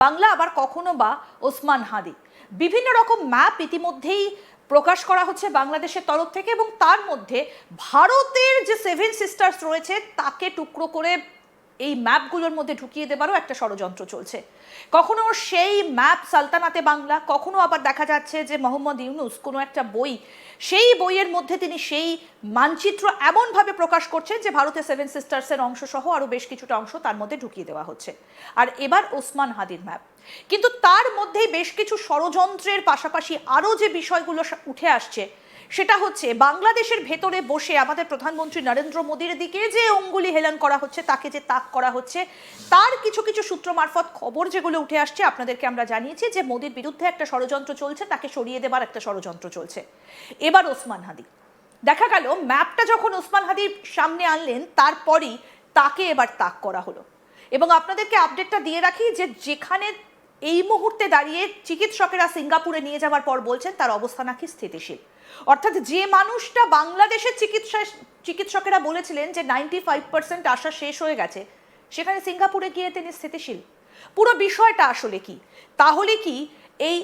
বাংলা আবার কখনো বা ওসমান হাদি বিভিন্ন রকম ম্যাপ ইতিমধ্যেই প্রকাশ করা হচ্ছে বাংলাদেশের তরফ থেকে এবং তার মধ্যে ভারতের যে সেভেন সিস্টার্স রয়েছে তাকে টুকরো করে এই ম্যাপগুলোর মধ্যে ঢুকিয়ে দেবারও একটা ষড়যন্ত্র চলছে। কখনো সেই ম্যাপ সালতানাতে বাংলা, কখনো আবার দেখা যাচ্ছে যে মোহাম্মদ ইউনূস কোনো একটা বই, সেই বইয়ের মধ্যে তিনি সেই মানচিত্র এমনভাবে প্রকাশ করছেন যে ভারতের সেভেন সিস্টার্সের অংশ সহ আরও বেশ কিছুটা অংশ তার মধ্যে ঢুকিয়ে দেওয়া হচ্ছে। আর এবার ওসমান হাদির ম্যাপ, কিন্তু তার মধ্যেই বেশ কিছু ষড়যন্ত্রের পাশাপাশি আরও যে বিষয়গুলো উঠে আসছে সেটা হচ্ছে বাংলাদেশের ভেতরে বসে আমাদের প্রধানমন্ত্রী নরেন্দ্র মোদীর দিকে যে অঙ্গুলি হেলন করা হচ্ছে, তাকে যে তাক করা হচ্ছে, তার কিছু কিছু সূত্র মারফত খবর যেগুলো উঠে আসছে আপনাদেরকে আমরা জানিয়েছি যে মোদীর বিরুদ্ধে একটা ষড়যন্ত্র চলছে, তাকে সরিয়ে দেবার একটা ষড়যন্ত্র চলছে। এবার ওসমান হাদি দেখা গেল ম্যাপটা যখন ওসমান হাদির সামনে আনলেন তারপরই তাকে এবার তাক করা হলো। এবং আপনাদেরকে আপডেটটা দিয়ে রাখি যে যেখানে এই মুহূর্তে দাঁড়িয়ে চিকিৎসকেরা সিঙ্গাপুরে নিয়ে যাওয়ার পর বলছেন তার অবস্থা নাকি স্থিতিশীল, অর্থাৎ যে মানুষটা বাংলাদেশের চিকিৎসকেরা বলেছিলেন যে 95% আশা শেষ হয়ে গেছে, সেখানে সিঙ্গাপুরে গিয়ে তিনি স্থিতিশীল। পুরো বিষয়টা আসলে কি? তাহলে কি এই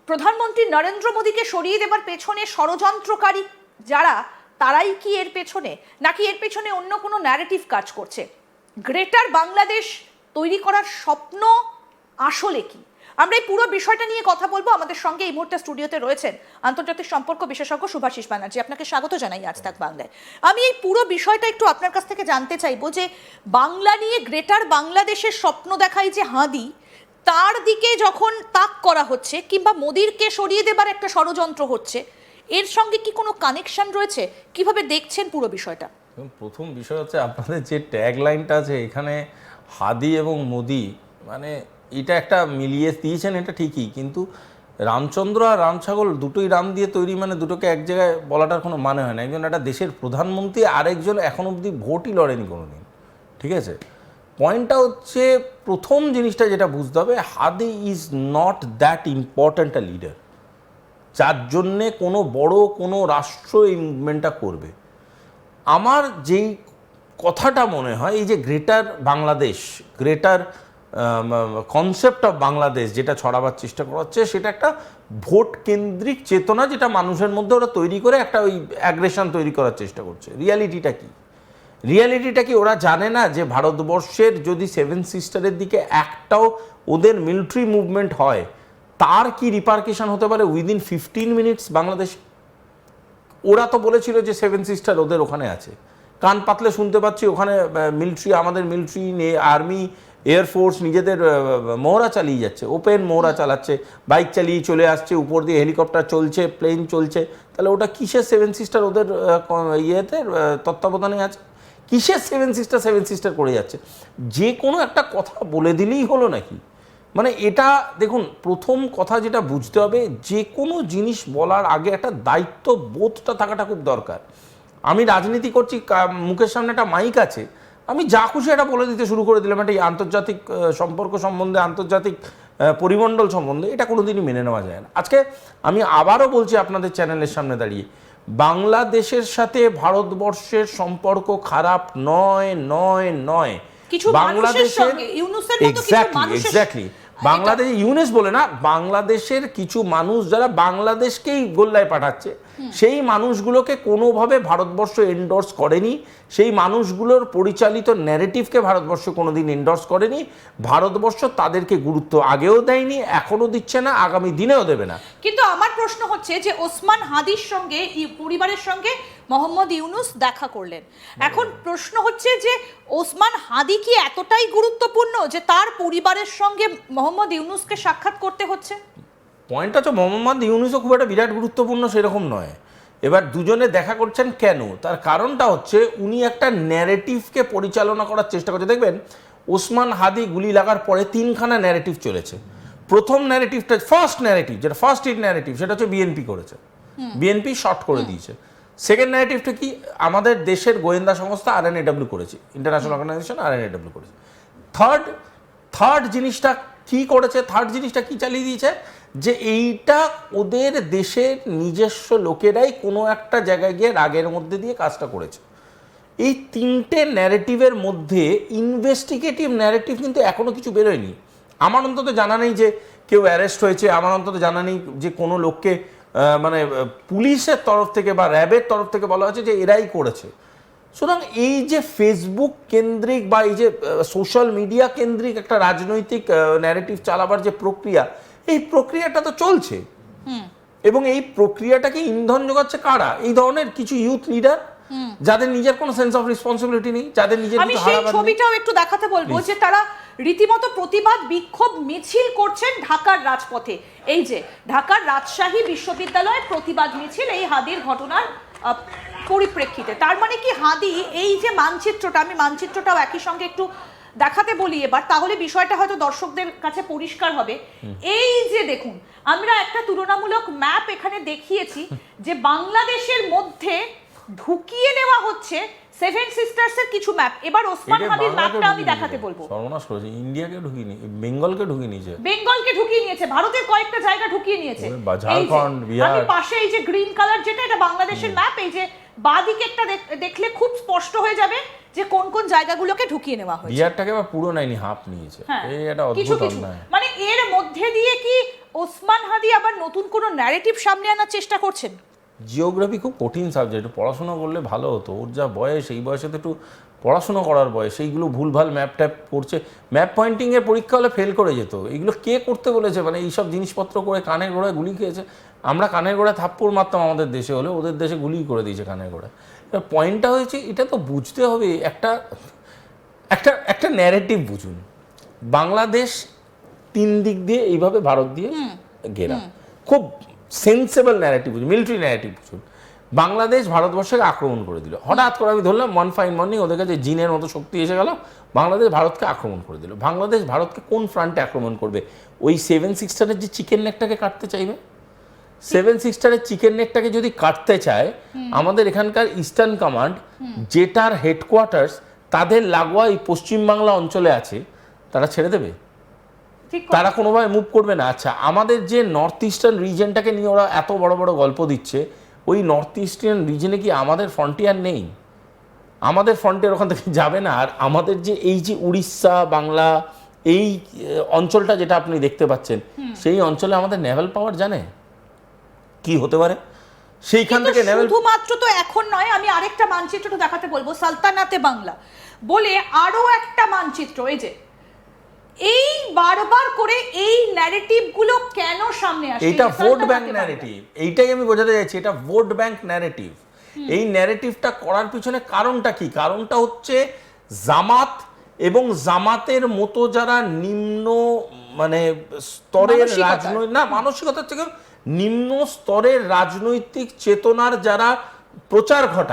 প্রধানমন্ত্রী নরেন্দ্র মোদীকে সরিয়ে দেবার পেছনে ষড়যন্ত্রকারী যারা, তারাই কি এর পেছনে, নাকি এর পেছনে অন্য কোনো ন্যারেটিভ কাজ করছে? গ্রেটার বাংলাদেশ তৈরি করার স্বপ্ন আসলে কি? আমরা এই পুরো বিষয়টা নিয়ে কথা বলবো। আমাদের সঙ্গে এই মুহূর্তে স্টুডিওতে রয়েছেন আন্তর্জাতিক সম্পর্ক বিশেষজ্ঞ শুভাশিস ব্যানার্জি। আপনাকে স্বাগত জানাই আজ তাক বাংলায়। আমি এই পুরো বিষয়টা একটু আপনার কাছ থেকে জানতে চাইবো যে বাংলা নিয়ে গ্রেটার বাংলাদেশের স্বপ্ন দেখাই যে হাদি, তার দিকে যখন তাক করা হচ্ছে কিংবা মোদীরকে সরিয়ে দেবার একটা ষড়যন্ত্র হচ্ছে, এর সঙ্গে কি কোনো কানেকশন রয়েছে? কিভাবে দেখছেন পুরো বিষয়টা? প্রথম বিষয় হচ্ছে আপনাদের যে ট্যাগ লাইনটা আছে এখানে হাদি এবং মোদি, মানে এটা একটা মিলিয়ে দিয়েছেন, এটা ঠিকই, কিন্তু রামচন্দ্র আর রাম ছাগল দুটোই রাম দিয়ে তৈরি, মানে দুটোকে এক জায়গায় বলাটার কোনো মানে হয় না। একজন একটা দেশের প্রধানমন্ত্রী, আরেকজন এখন অবধি ভোটই লড়েনি কোনোদিন, ঠিক আছে? পয়েন্টটা হচ্ছে প্রথম জিনিসটা যেটা বুঝতে হবে, Hadi is not that important a leader যার জন্যে কোনো বড় কোনো রাষ্ট্র এই মুভমেন্টটা করবে। আমার যেই কথাটা মনে হয়, এই যে greater Bangladesh, greater concept of Bangladesh যেটা ছড়াবার চেষ্টা করা হচ্ছে, সেটা একটা ভোট কেন্দ্রিক চেতনা যেটা মানুষের মধ্যে ওরা তৈরি করে একটা ওই অ্যাগ্রেশন তৈরি করার চেষ্টা করছে। রিয়ালিটিটা কি? রিয়ালিটিটা কি ওরা জানে না যে ভারতবর্ষের যদি সেভেন সিস্টারের দিকে একটাও ওদের মিলিটারি মুভমেন্ট হয়, তার কি রিপারকেশন হতে পারে উইদিন 15 মিনিটস বাংলাদেশ? ওরা তো বলেছিল যে সেভেন সিস্টার ওদের ওখানে আছে, কান পাতলে শুনতে পাচ্ছি ওখানে মিলিটারি, আমাদের মিলিটারি, আর্মি, এয়ারফোর্স নিজেদের মহড়া চালিয়ে যাচ্ছে, ওপেন মহড়া চালাচ্ছে, বাইক চালিয়ে চলে আসছে, উপর দিয়ে হেলিকপ্টার চলছে, প্লেন চলছে। তাহলে ওটা কিসের সেভেন সিস্টার ওদের ইয়েতে তত্ত্বাবধানে আছে? কিসের সেভেন সিস্টার করে যাচ্ছে? যে কোনো একটা কথা বলে দিলেই হলো নাকি? মানে এটা দেখুন, প্রথম কথা যেটা বুঝতে হবে, যে কোনো জিনিস বলার আগে একটা দায়িত্ব বোধটা থাকাটা খুব দরকার। আমি রাজনীতি করছি, মুখের সামনে একটা মাইক আছে, আমি যা খুশি এটা বলে দিতে শুরু করে দিলাম, একটা আন্তর্জাতিক সম্পর্ক সম্বন্ধে, আন্তর্জাতিক পরিমণ্ডল সম্বন্ধে, এটা কোনোদিনই মেনে নেওয়া যায় না। আজকে আমি আবারও বলছি আপনাদের চ্যানেলের সামনে দাঁড়িয়ে, বাংলাদেশের সাথে ভারতবর্ষের সম্পর্ক খারাপ নয় নয় নয়। বাংলাদেশের এক্স্যাক্টলি বাংলাদেশ, ইউনেস বলে না, বাংলাদেশের কিছু মানুষ যারা বাংলাদেশকেই গোল্লায় পাঠাচ্ছে, সেই মানুষগুলোকে কোনোভাবে ভারতবর্ষ এন্ডোর্স করেনি, সেই মানুষগুলোর পরিচালিত ন্যারেটিভকে ভারতবর্ষ কোনোদিন এন্ডোর্স করেনি। ভারতবর্ষ তাদেরকে গুরুত্ব আগেও দেয়নি, এখনও দিচ্ছে না, আগামী দিনেও দেবে না। কিন্তু আমার প্রশ্ন হচ্ছে যে ওসমান হাদির সঙ্গে পরিবারের সঙ্গে মোহাম্মদ ইউনূস দেখা করলেন, এখন প্রশ্ন হচ্ছে যে ওসমান হাদি কি এতটাই গুরুত্বপূর্ণ যে তার পরিবারের সঙ্গে মোহাম্মদ ইউনূসকে সাক্ষাৎ করতে হচ্ছে? পয়েন্টটা হচ্ছে মোহাম্মদ ইউনূসও খুব একটা বিরাট গুরুত্বপূর্ণ সেরকম নয়। এবার দুজনে দেখা করছেন কেন, তার কারণটা হচ্ছে উনি একটা ন্যারেটিভকে পরিচালনা করার চেষ্টা করছে। দেখবেন ওসমান হাদি গুলি লাগার পরে তিনখানা ন্যারেটিভ চলেছে। প্রথম ন্যারেটিভটা, ফার্স্ট ন্যারেটিভ, যেটা ফার্স্ট হিট ন্যারেটিভ, সেটা হচ্ছে বিএনপি করেছে, বিএনপি শর্ট করে দিয়েছে। সেকেন্ড ন্যারেটিভটা কি, আমাদের দেশের গোয়েন্দা সংস্থা RNAW করেছে, ইন্টারন্যাশনাল অর্গানাইজেশন RNAW করেছে। থার্ড জিনিসটা কি করেছে, থার্ড জিনিসটা কি চালিয়ে দিয়েছে, যে এইটা ওদের দেশের নিজস্ব লোকেরাই কোনো একটা জায়গায় গিয়ে রাগের মধ্যে দিয়ে কাজটা করেছে। এই তিনটে ন্যারেটিভের মধ্যে ইনভেস্টিগেটিভ ন্যারেটিভ কিন্তু এখনো কিছু বেরোয়নি। আমার অন্তত জানা নেই যে কেউ অ্যারেস্ট হয়েছে, আমার অন্তত জানা নেই যে কোনো লোককে মানে পুলিশের তরফ থেকে বা র্যাবের তরফ থেকে বলা হয়েছে যে এরাই করেছে। সুতরাং এই যে ফেসবুক কেন্দ্রিক বা এই যে সোশ্যাল মিডিয়া কেন্দ্রিক একটা রাজনৈতিক ন্যারেটিভ চালাবার যে প্রক্রিয়া, এই প্রক্রিয়াটা তো চলছে। এবং এই প্রক্রিয়াটাকে ইন্ধন যোগাচ্ছে কারা? এই ধরনের কিছু ইউথ লিডার যাদের নিজের কোনো সেন্স অফ রেসপন্সিবিলিটি নেই, যাদের নিজের আমি কিছু সেই হারাবার নেই। ছবিটাও একটু দেখাতে বলবো যে তারা রীতিমতো প্রতিবাদ বিক্ষোভ মিছিল করছেন ঢাকার রাজপথে। এই যে ঢাকার রাজশাহী বিশ্ববিদ্যালয়ের প্রতিবাদ মিছিল এই হাদির ঘটনার পরিপ্রেক্ষিতে। তার মানে কি হাদি এই যে মানচিত্রটা, আমি মানচিত্রটাও একই সঙ্গে একটু দেখাতে বলি এবার, তাহলে বিষয়টা হয়তো দর্শকদের কাছে পরিষ্কার হবে। এই যে দেখুন, আমরা একটা তুলনামূলক ম্যাপ এখানে দেখিয়েছি যে বাংলাদেশের মধ্যে ঢুকিয়ে নেওয়া হচ্ছে সেভেন সিস্টার্সের কিছু ম্যাপ। এবার ওসমান হাদির ম্যাপটা আমি দেখাতে বলবো। সর্বনাশ করেছে, ইন্ডিয়াকে ঢুকিয়ে নিয়ে বেঙ্গলকে ঢুকিয়ে নিয়েছে, বেঙ্গলকে ঢুকিয়ে নিয়েছে, ভারতের কয়েকটা জায়গা ঢুকিয়ে নিয়েছে। ঝাড়খণ্ড, বিহার। আমি পাশে এই যে গ্রিন কালার যেটা, এটা বাংলাদেশের ম্যাপ। এই যে বাঁদিকে একটা দেখলে খুব স্পষ্ট হয়ে যাবে যে কোন কোন জায়গাগুলোকে ঢুকিয়ে নেওয়া হয়েছে। বিহারটাকে আবার পুরো নেয়নি, হাফ নিয়েছে। এই একটা কিছু অদ্ভুত কিছু অন্যায়। মানে এর মধ্যে দিয়ে কি ওসমান হাদি আবার নতুন কোনো ন্যারেটিভ সামনে আনার চেষ্টা করছেন? জিওগ্রাফি খুব কঠিন সাবজেক্ট, পড়াশোনা করলে ভালো হতো। ওর যা বয়স, এই বয়সে তো একটু পড়াশোনা করার বয়স। এইগুলো ভুলভাল ম্যাপ ট্যাপ করছে, ম্যাপ পয়েন্টিংয়ের পরীক্ষা হলে ফেল করে যেত। এইগুলো কে করতে বলেছে? মানে এইসব জিনিসপত্র করে কানের গোড়ায় গুলি খেয়েছে। আমরা কানের গোড়ায় থাপ্পড় মারতাম আমাদের দেশে হলে, ওদের দেশে গুলি করে দিয়েছে কানের গোড়ায়। পয়েন্টটা হয়েছে, এটা তো বুঝতে হবে, একটা একটা একটা ন্যারেটিভ বুঝুন। বাংলাদেশ 3 দিক দিয়ে এইভাবে ভারত দিয়ে ঘেরা, খুব সেন্সেবল ন্যারেটিভ বুঝুন, মিলিটারি ন্যারেটিভ বুঝুন। বাংলাদেশ ভারতবর্ষকে আক্রমণ করে দিল, হঠাৎ করে আমি ধরলাম ওয়ান ফাইন মর্নিং ওদের কাছে জিনের মতো শক্তি এসে গেল, বাংলাদেশ ভারতকে আক্রমণ করে দিল। বাংলাদেশ ভারতকে কোন ফ্রন্টে আক্রমণ করবে? ওই 7 সিস্টারের যে চিকেন নেকটাকে কাটতে চাইবে। 7 সিস্টারের চিকেন নেকটাকে যদি কাটতে চায়, আমাদের এখানকার ইস্টার্ন কমান্ড, যেটার হেডকোয়ার্টার্স তাদের লাগোয়া এই পশ্চিমবাংলা অঞ্চলে আছে, তারা ছেড়ে দেবে? তারা কোনোভাবে মুভ করবে না। আচ্ছা, আমাদের যে নর্থ ইস্টার্ন রিজনটাকে নিয়ে ওরা এত বড় বড় গল্প দিচ্ছে, ওই নর্থ ইস্টার্ন রিজনে কি আমাদের ফ্রন্টিয়ার নেই? আমাদের ফ্রন্টিয়ার ওখান থেকে যাবে না? আর আমাদের যে এই যে উড়িষ্যা, বাংলা, এই অঞ্চলটা যেটা আপনি দেখতে পাচ্ছেন, সেই অঞ্চলে আমাদের নেভাল পাওয়ার জানে কি হতে পারে? সেইখান থেকে নেভাল শুধুমাত্র তো এখন নয়, আমি আরেকটা মানচিত্রটা দেখাতে বলবো, সালতানাতে বাংলা বলে আরো একটা মানচিত্র। এই যে এই বারবার করে এই ন্যারেটিভ গুলো কেন সামনে আসছে? এটা ভোট ব্যাংক ন্যারেটিভ, এইটাই আমি বোঝাতে চাইছি, এটা ভোট ব্যাংক ন্যারেটিভ। এই ন্যারেটিভটা করার পিছনে কারণটা কি? কারণটা হচ্ছে জামাত এবং জামাতের মতো যারা নিম্ন মানে স্তরের রাজনৈতিক, না মানসিকতার থেকে নিম্ন স্তরের রাজনৈতিক চেতনার যারা প্রচার ঘটায়,